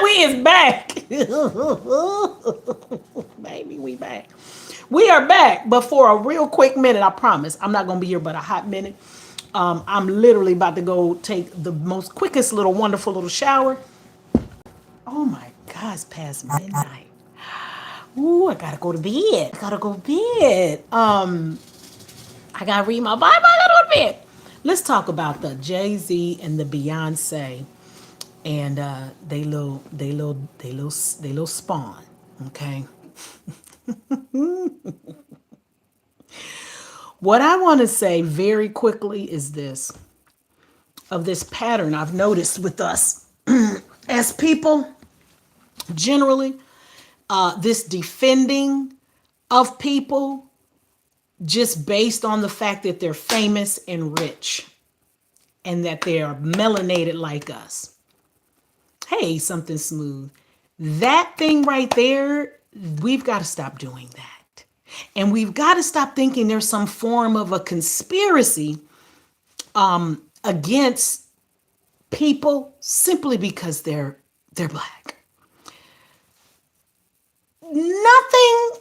We is back. Baby, we back. We are back, but for a real quick minute, I promise. I'm not going to be here but a hot minute. I'm literally about to go take the most quickest little wonderful little shower. Oh my God, it's past midnight. Ooh, I gotta go to bed. I gotta go to bed. I gotta read my Bible. I gotta go to bed. Let's talk about the Jay-Z and the Beyonce and they little spawn. Okay. What I want to say very quickly is this of this pattern I've noticed with us as people generally, this defending of people just based on the fact that they're famous and rich and that they are melanated like us. Hey, something smooth. That thing right there, we've got to stop doing that. And we've got to stop thinking there's some form of a conspiracy against people simply because they're black. Nothing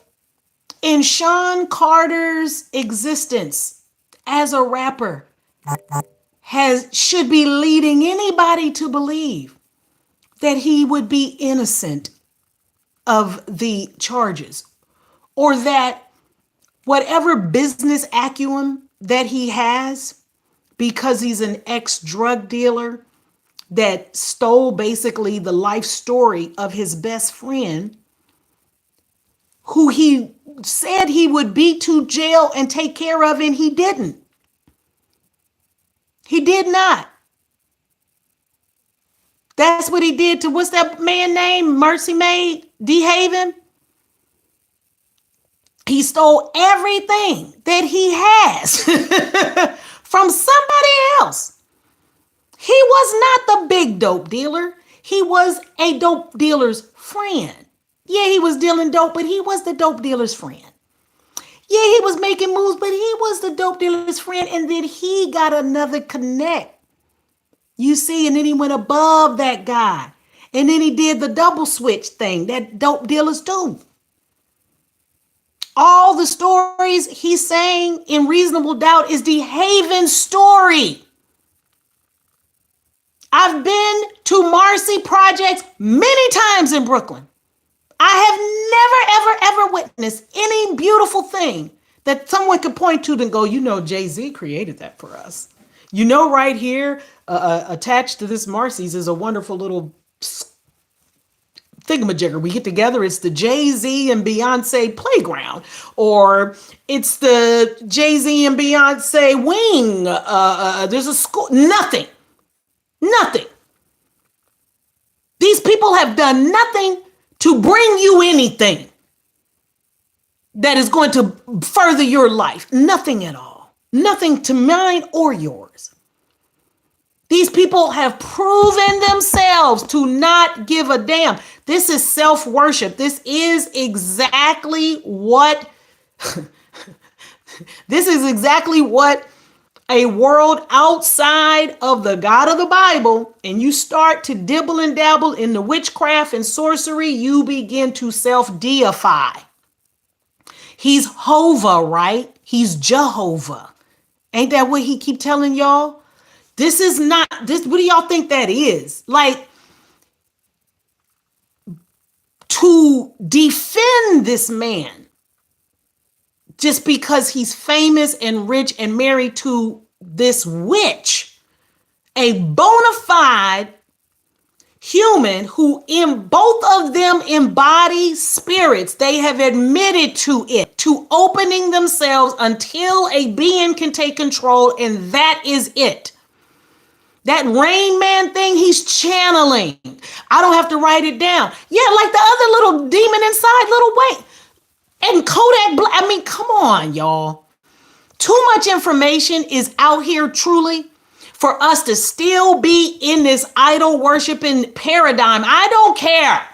in Sean Carter's existence as a rapper should be leading anybody to believe that he would be innocent of the charges or that whatever business acumen that he has because he's an ex-drug dealer that stole basically the life story of his best friend who he said he would beat to jail and take care of, and he didn't. He did not. That's what he did to, what's that man name? Mercy Maid? D. Haven? He stole everything that he has from somebody else. He was not the big dope dealer. He was a dope dealer's friend. Yeah, he was dealing dope, but he was the dope dealer's friend. Yeah, he was making moves, but he was the dope dealer's friend. And then he got another connect. You see, and then he went above that guy. And then he did the double switch thing that dope dealers do. All the stories he's saying in Reasonable Doubt is the Haven story. I've been to Marcy Projects many times in Brooklyn. I have never, ever, ever witnessed any beautiful thing that someone could point to and go, you know, Jay-Z created that for us. You know, right here, attached to this Marcy's is a wonderful little thingamajigger. We get together, it's the Jay-Z and Beyonce playground, or it's the Jay-Z and Beyonce wing. There's a school, nothing. These people have done nothing to bring you anything that is going to further your life. Nothing at all. Nothing to mine or yours. These people have proven themselves to not give a damn. This is self-worship. This is exactly what a world outside of the God of the Bible, and you start to dibble and dabble in the witchcraft and sorcery, you begin to self-deify. He's Hova, right? He's Jehovah. Ain't that what he keep telling y'all? This is not this. What do y'all think that is? Like, to defend this man just because he's famous and rich and married to this witch, a bona fide human who in both of them embody spirits. They have admitted to it, to opening themselves until a being can take control, and that is it. That Rain Man thing, he's channeling. I don't have to write it down. Yeah, like the other little demon inside, little Wayne. And Kodak Black. I mean, come on, y'all. Too much information is out here truly for us to still be in this idol worshiping paradigm. I don't care.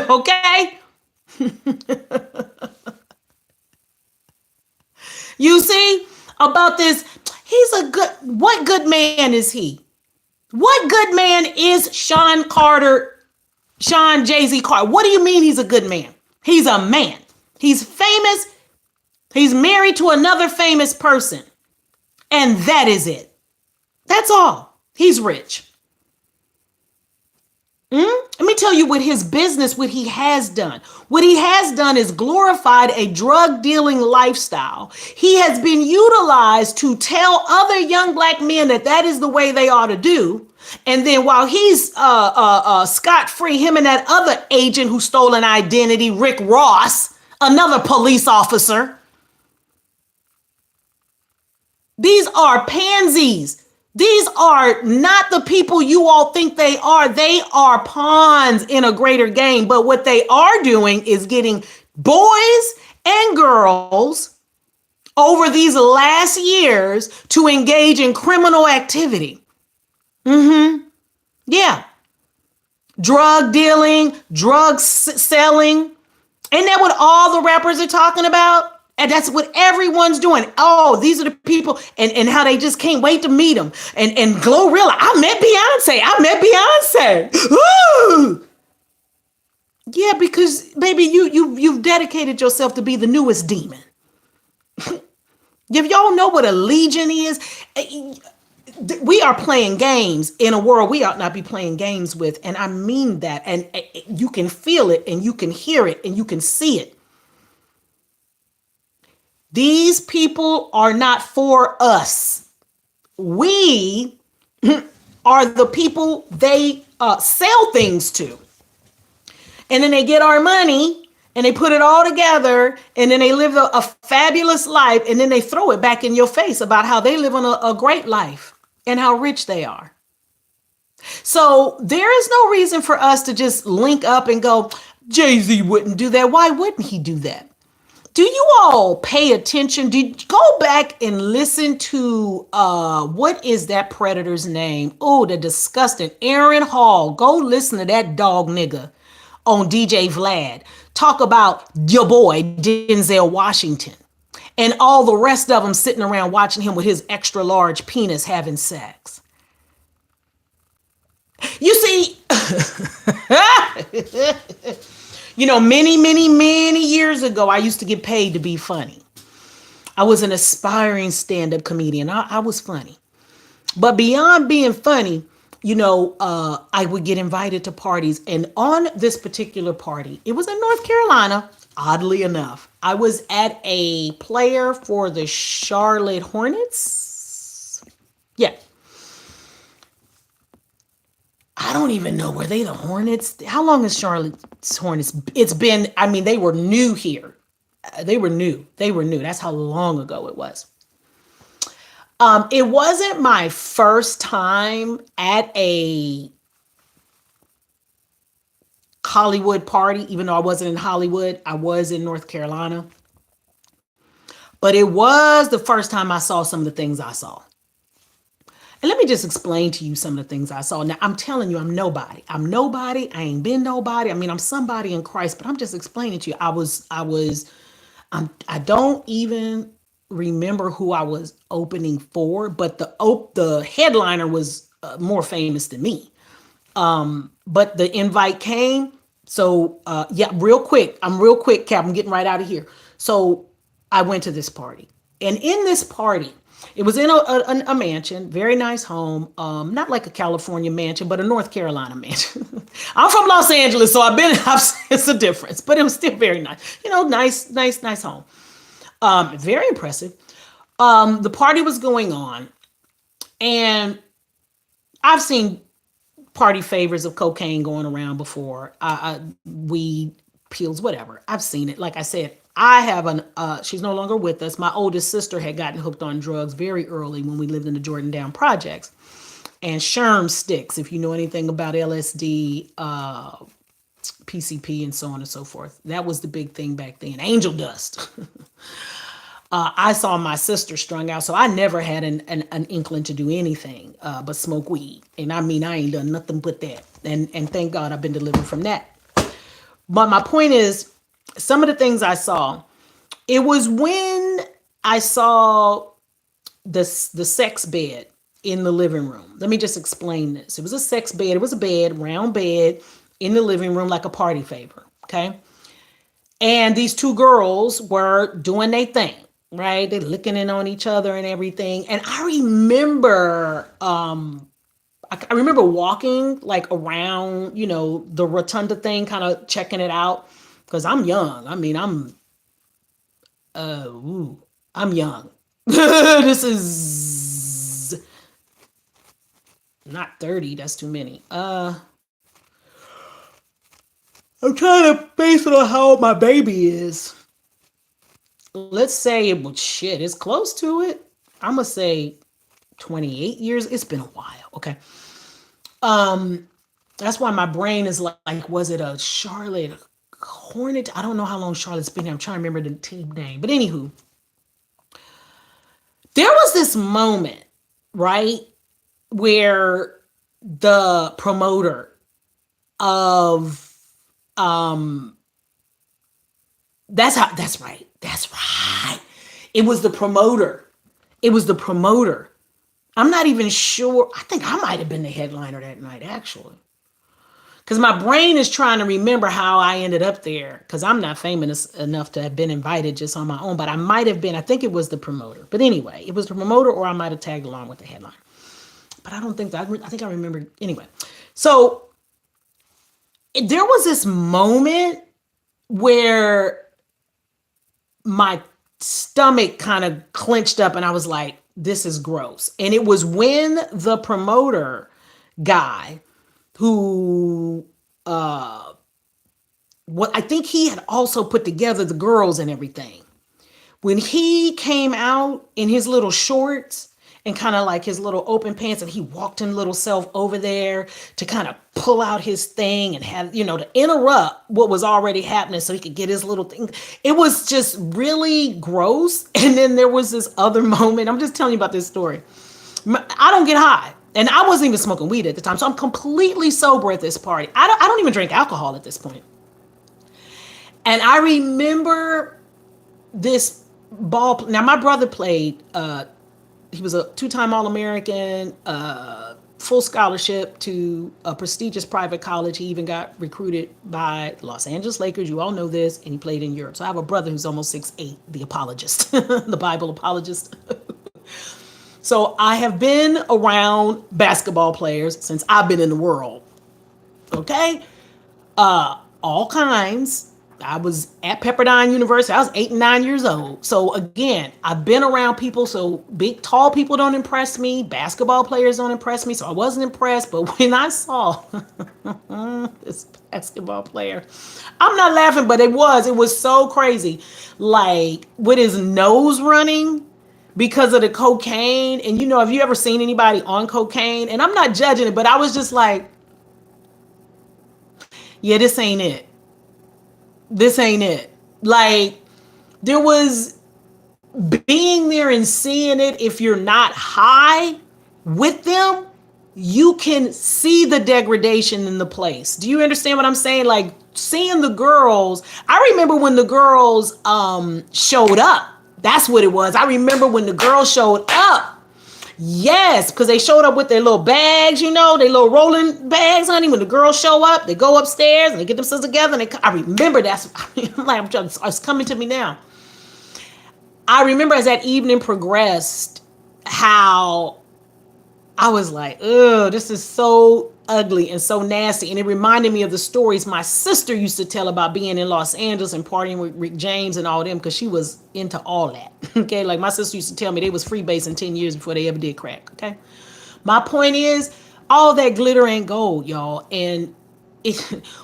Okay? You see about this, what good man is he? What good man is Sean Carter Sean Jay-Z Carter. What do you mean he's a good man? He's a man. He's famous. He's married to another famous person. And that is it. That's all. He's rich. Let me tell you what his business, what he has done. What he has done is glorified a drug dealing lifestyle. He has been utilized to tell other young black men that that is the way they ought to do. And then while he's scot-free, him and that other agent who stole an identity, Rick Ross, another police officer. These are pansies. These are not the people you all think they are. They are pawns in a greater game. But what they are doing is getting boys and girls over these last years to engage in criminal activity. Yeah. Drug dealing, drug selling. Ain't that what all the rappers are talking about? And that's what everyone's doing. Oh, these are the people, and how they just can't wait to meet them. And Glorilla, I met Beyonce. Ooh. Yeah, because baby, you've dedicated yourself to be the newest demon. If y'all know what a legion is, we are playing games in a world we ought not be playing games with. And I mean that. And you can feel it, and you can hear it, and you can see it. These people are not for us. We are the people they sell things to. And then they get our money and they put it all together, and then they live a fabulous life, and then they throw it back in your face about how they live on a great life and how rich they are. So there is no reason for us to just link up and go, Jay-Z wouldn't do that. Why wouldn't he do that? Do you all pay attention? Go back and listen to what is that predator's name? Oh, the disgusting Aaron Hall. Go listen to that dog nigga on DJ Vlad. Talk about your boy Denzel Washington and all the rest of them sitting around watching him with his extra large penis having sex. You see, you know, many years ago, I used to get paid to be funny. I was an aspiring stand-up comedian. I was funny. But beyond being funny, you know, I would get invited to parties. And on this particular party, it was in North Carolina, oddly enough. I was at a player for the Charlotte Hornets. Yeah. I don't even know. Were they the Hornets? How long is Charlotte's Hornets? It's been, I mean, they were new here. They were new. That's how long ago it was. It wasn't my first time at a Hollywood party, even though I wasn't in Hollywood. I was in North Carolina. But it was the first time I saw some of the things I saw. And let me just explain to you some of the things I saw. Now, I'm telling you, I'm nobody. I ain't been nobody. I mean, I'm somebody in Christ, but I'm just explaining to you. I don't even remember who I was opening for, but the headliner was more famous than me. But the invite came. So, yeah, real quick, Cap. I'm getting right out of here. So I went to this party. And in this party, it was in a mansion, very nice home, not like a California mansion, but a North Carolina mansion. I'm from Los Angeles, so it's a difference, but it was still very nice. You know, nice home. Very impressive. The party was going on, and I've seen party favors of cocaine going around before, weed, pills, whatever. I've seen it. Like I said, I have she's no longer with us. My oldest sister had gotten hooked on drugs very early when we lived in the Jordan Down projects. And Sherm sticks, if you know anything about LSD, PCP, and so on and so forth. That was the big thing back then. Angel dust. I saw my sister strung out, so I never had an inkling to do anything but smoke weed. And I mean, I ain't done nothing but that. And thank God I've been delivered from that. But my point is, some of the things I saw, it was when I saw the sex bed in the living room. Let me just explain this. It was a sex bed. It was a bed, round bed. in the living room like a party favor. Okay. And these two girls were doing their thing, right? They licking in on each other and everything. And I remember, I remember walking like around, the rotunda thing, kind of checking it out because I'm young. I mean, I'm young. This is not 30. That's too many. I'm trying to base it on how old my baby is. Let's say well, shit, it's close to it. I'm gonna say 28 years. It's been a while. Okay. That's why my brain is like, was it a Charlotte Hornet? I don't know how long Charlotte's been here. I'm trying to remember the team name. But anywho, there was this moment, right, where the promoter of that's right. That's right. It was the promoter. It was the promoter. I'm not even sure. I think I might have been the headliner that night, actually. Because my brain is trying to remember how I ended up there. Because I'm not famous enough to have been invited just on my own. But I might have been. I think it was the promoter. But anyway, it was the promoter or I might have tagged along with the headline. But I don't think that. I think I remember. Anyway. So there was this moment where my stomach kind of clenched up and I was like, this is gross. And it was when the promoter guy who what I think he had also put together the girls and everything. When he came out in his little shorts and kind of like his little open pants and he walked in little self over there to kind of pull out his thing and have, to interrupt what was already happening so he could get his little thing. It was just really gross. And then there was this other moment. I'm just telling you about this story. I don't get high. And I wasn't even smoking weed at the time. So I'm completely sober at this party. I don't even drink alcohol at this point. And I remember this ball. Now, my brother played, he was a 2-time All-American, full scholarship to a prestigious private college. He even got recruited by Los Angeles Lakers. You all know this. And he played in Europe. So I have a brother who's almost 6'8", the apologist, the Bible apologist. So I have been around basketball players since I've been in the world. Okay? All kinds. I was at Pepperdine University. I was 8 and 9 years old. So again, I've been around people. So big, tall people don't impress me. Basketball players don't impress me. So I wasn't impressed. But when I saw this basketball player, I'm not laughing, but it was so crazy. Like with his nose running because of the cocaine. And have you ever seen anybody on cocaine? And I'm not judging it, but I was just like, yeah, this ain't it. This ain't it. Like, there was being there and seeing it. If you're not high with them, you can see the degradation in the place. Do you understand what I'm saying? Like, seeing the girls. I remember when the girls showed up. That's what it was. I remember when the girls showed up. Yes, because they showed up with their little bags, their little rolling bags, honey. When the girls show up, they go upstairs and they get themselves together. And I remember it's coming to me now. I remember as that evening progressed, how I was like, ugh, this is so ugly and so nasty. And it reminded me of the stories my sister used to tell about being in Los Angeles and partying with Rick James and all them, because she was into all that. Okay, like my sister used to tell me they was freebasing 10 years before they ever did crack. Okay, my point is, all that glitter ain't gold, y'all. And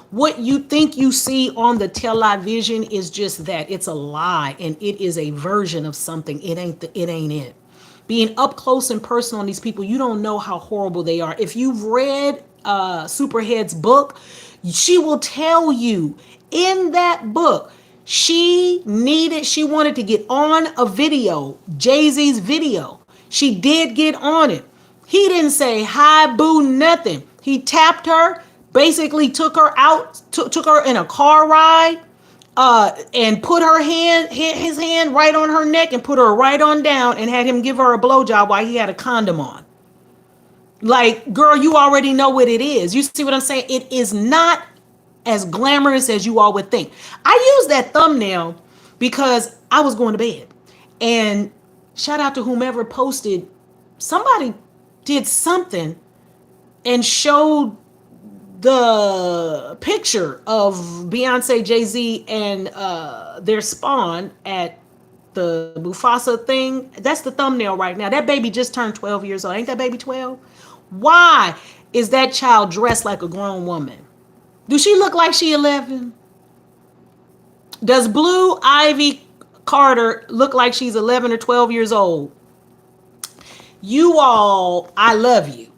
what you think you see on the television is just that. It's a lie, and it is a version of something. It ain't it. Being up close and personal on these people, you don't know how horrible they are. If you've read Superhead's book, she will tell you in that book, she wanted to get on a video, Jay-Z's video. She did get on it. He didn't say hi, boo, nothing. He tapped her, basically took her out, took her in a car ride, and put his hand right on her neck and put her right on down and had him give her a blowjob while he had a condom on. Like, girl, you already know what it is. You see what I'm saying? It is not as glamorous as you all would think. I used that thumbnail because I was going to bed. And shout out to whomever posted, somebody did something and showed the picture of Beyonce, Jay-Z, and their spawn at the Mufasa thing. That's the thumbnail right now. That baby just turned 12 years old. Ain't that baby 12? Why is that child dressed like a grown woman? Do she look like she 11? Does Blue Ivy Carter look like she's 11 or 12 years old? You all, I love you.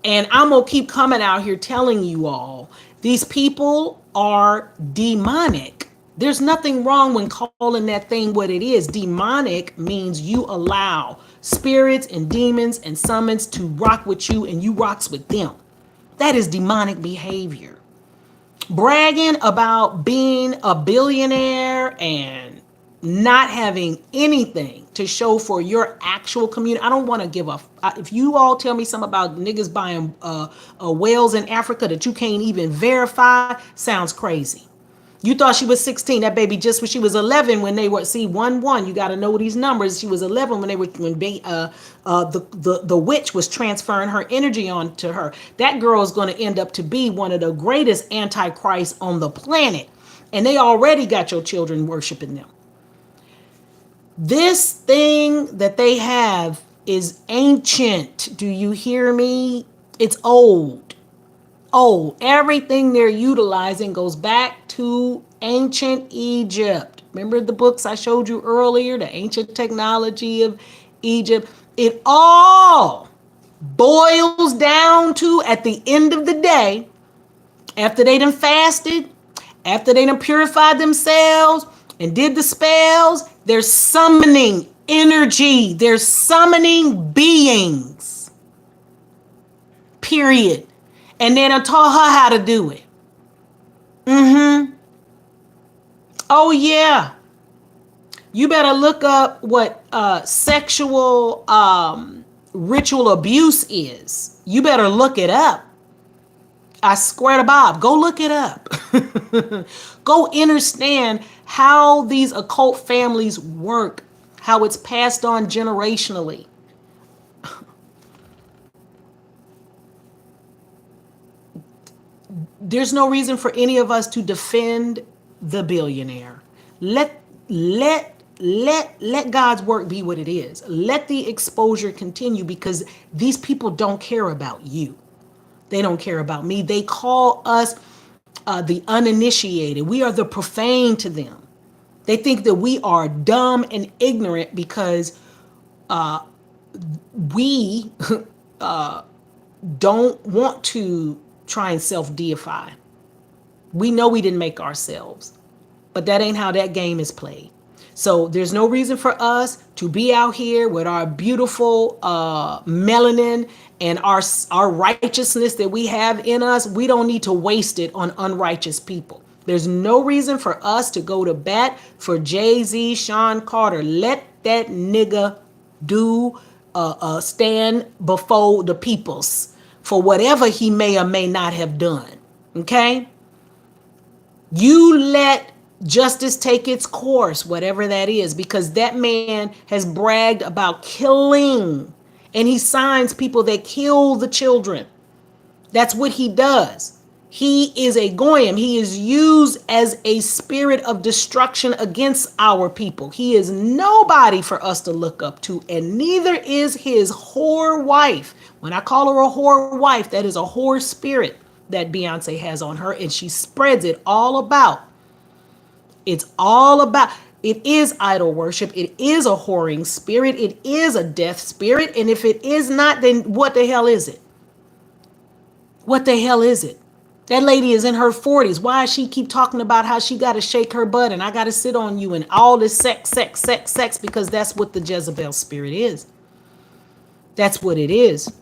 And I'm going to keep coming out here telling you all, these people are demonic. There's nothing wrong when calling that thing what it is. Demonic means you allow spirits and demons and summons to rock with you and you rocks with them. That is demonic behavior. Bragging about being a billionaire and not having anything to show for your actual community. I don't want to give a if you all tell me something about niggas buying whales in Africa that you can't even verify, sounds crazy. You thought she was 16. That baby just when she was 11 when they were see 1-1. You got to know these numbers. She was 11 when they were the witch was transferring her energy onto her. That girl is going to end up to be one of the greatest antichrists on the planet, and they already got your children worshiping them. This thing that they have is ancient. Do you hear me? It's old. Old. Everything they're utilizing goes back to ancient Egypt. Remember the books I showed you earlier, the ancient technology of Egypt? It all boils down to, at the end of the day, after they done fasted, after they done purified themselves and did the spells, they're summoning energy. They're summoning beings. Period. And they done taught her how to do it. Oh, yeah. You better look up what sexual ritual abuse is. You better look it up. I swear to Bob, go look it up. Go understand how these occult families work, how it's passed on generationally. There's no reason for any of us to defend the billionaire. Let God's work be what it is. Let the exposure continue, because these people don't care about you. They don't care about me. They call us the uninitiated. We are the profane to them. They think that we are dumb and ignorant because we don't want to try and self-deify. We know we didn't make ourselves, but that ain't how that game is played. So there's no reason for us to be out here with our beautiful melanin and our righteousness that we have in us. We don't need to waste it on unrighteous people. There's no reason for us to go to bat for Jay-Z, Sean Carter. Let that nigga do stand before the peoples for whatever he may or may not have done. Okay? You let justice take its course, whatever that is, because that man has bragged about killing, and he signs people that kill the children. That's what he does. He is a goyim. He is used as a spirit of destruction against our people. He is nobody for us to look up to, and neither is his whore wife. When I call her a whore wife, that is a whore spirit that Beyonce has on her, and she spreads it all about. It's all about, it is idol worship. It is a whoring spirit. It is a death spirit. And if it is not, then what the hell is it? What the hell is it? That lady is in her 40s. Why does she keep talking about how she got to shake her butt and I got to sit on you and all this sex? Because that's what the Jezebel spirit is. That's what it is.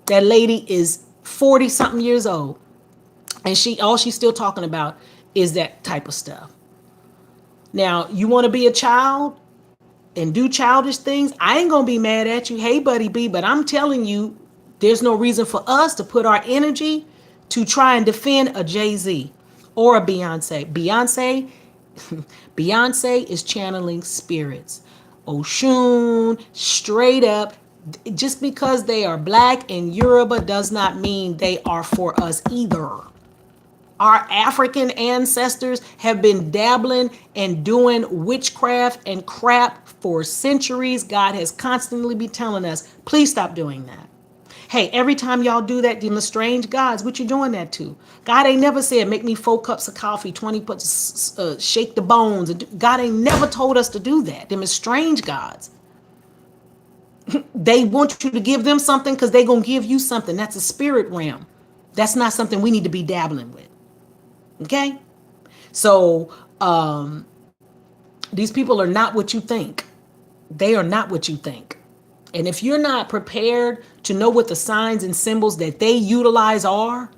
That lady is 40 something years old. And all she's still talking about is that type of stuff. Now, you want to be a child and do childish things? I ain't going to be mad at you. Hey, buddy B, but I'm telling you, there's no reason for us to put our energy to try and defend a Jay-Z or a Beyonce. Beyonce is channeling spirits. Oshun, straight up. Just because they are black and Yoruba does not mean they are for us either. Our African ancestors have been dabbling and doing witchcraft and crap for centuries. God has constantly been telling us, please stop doing that. Hey, every time y'all do that, them strange gods, what you doing that to? God ain't never said, make me 4 cups of coffee, 20 puts, shake the bones. God ain't never told us to do that. Them is strange gods. They want you to give them something because they going to give you something. That's a spirit realm. That's not something we need to be dabbling with. Okay? So these people are not what you think. They are not what you think. And if you're not prepared to know what the signs and symbols that they utilize are,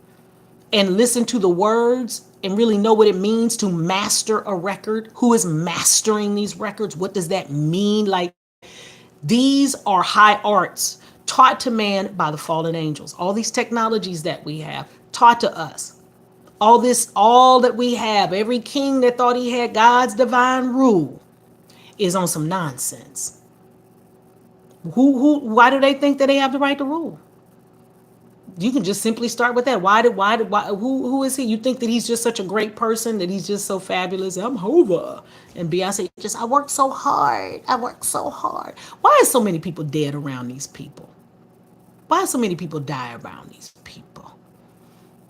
and listen to the words and really know what it means to master a record, who is mastering these records, what does that mean? Like, these are high arts taught to man by the fallen angels. All these technologies that we have taught to us. All that we have, every king that thought he had God's divine rule is on some nonsense. Why do they think that they have the right to rule? You can just simply start with that. Who is he? You think that he's just such a great person, that he's just so fabulous? I'm Hova. And Beyonce just, I work so hard. I work so hard. Why are so many people dead around these people? Why so many people die around these people?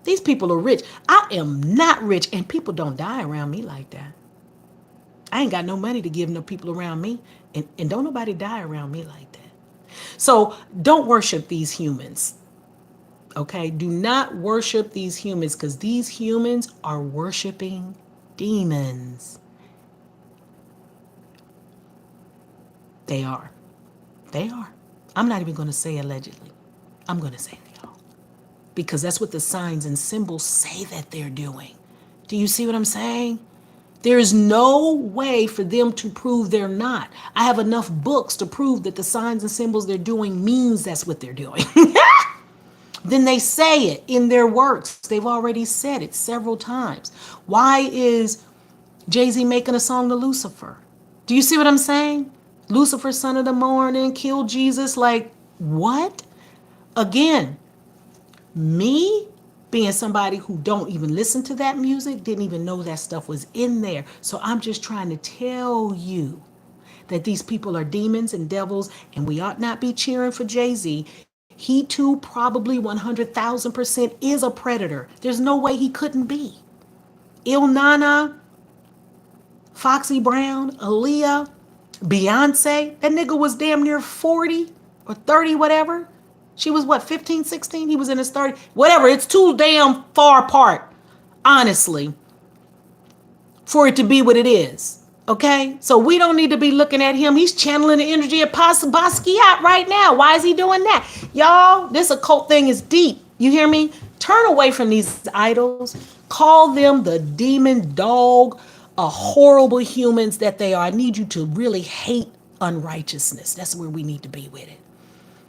These people are rich. I am not rich, and people don't die around me like that. I ain't got no money to give no people around me, and don't nobody die around me like that. So don't worship these humans. Okay? Do not worship these humans, because these humans are worshiping demons. They are. They are. I'm not even going to say allegedly. I'm going to say they are. Because that's what the signs and symbols say that they're doing. Do you see what I'm saying? There is no way for them to prove they're not. I have enough books to prove that the signs and symbols they're doing means that's what they're doing. Then they say it in their works. They've already said it several times. Why is Jay-Z making a song to Lucifer? Do you see what I'm saying? Lucifer, son of the morning, killed Jesus. Like, what? Again, me being somebody who don't even listen to that music, didn't even know that stuff was in there. So I'm just trying to tell you that these people are demons and devils, and we ought not be cheering for Jay-Z. He too probably 100,000% is a predator. There's no way he couldn't be. Il Nana, Foxy Brown, Aaliyah, Beyonce, that nigga was damn near 40 or 30, whatever. She was what, 15, 16? He was in his 30s. Whatever, it's too damn far apart, honestly, for it to be what it is. Okay? So we don't need to be looking at him. He's channeling the energy of Basquiat right now. Why is he doing that? Y'all, this occult thing is deep. You hear me? Turn away from these idols. Call them the demon dog, horrible humans that they are. I need you to really hate unrighteousness. That's where we need to be with it.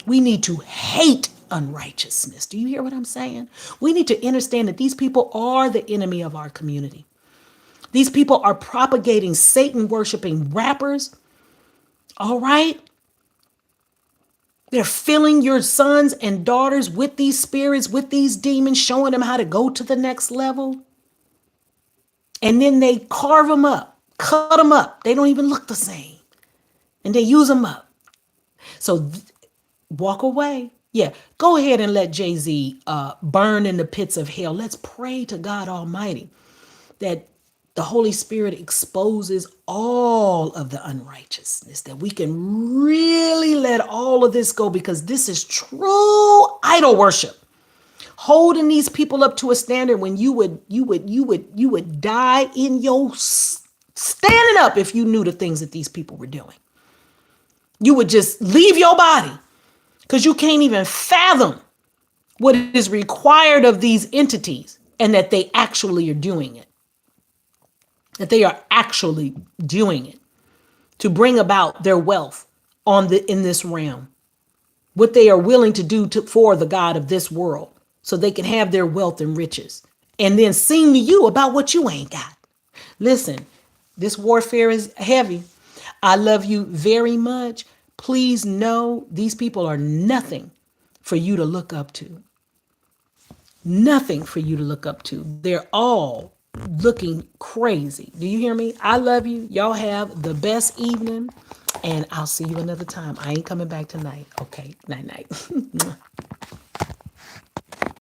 We need to hate unrighteousness. Do you hear what I'm saying? We need to understand that these people are the enemy of our community. These people are propagating Satan worshiping rappers. All right? They're filling your sons and daughters with these spirits, with these demons, showing them how to go to the next level. And then they carve them up, cut them up. They don't even look the same. And they use them up. So walk away. Yeah, go ahead and let Jay-Z burn in the pits of hell. Let's pray to God Almighty that the Holy Spirit exposes all of the unrighteousness, that we can really let all of this go, because this is true idol worship. Holding these people up to a standard when you would die in your standing up if you knew the things that these people were doing. You would just leave your body because you can't even fathom what is required of these entities, and that they actually are doing it. That they are actually doing it to bring about their wealth in this realm. What they are willing to do for the God of this world, so they can have their wealth and riches and then sing to you about what you ain't got. Listen, this warfare is heavy. I love you very much. Please know these people are nothing for you to look up to. Nothing for you to look up to. They're all looking crazy. Do you hear me? I love you. Y'all have the best evening, and I'll see you another time. I ain't coming back tonight. Okay, night night.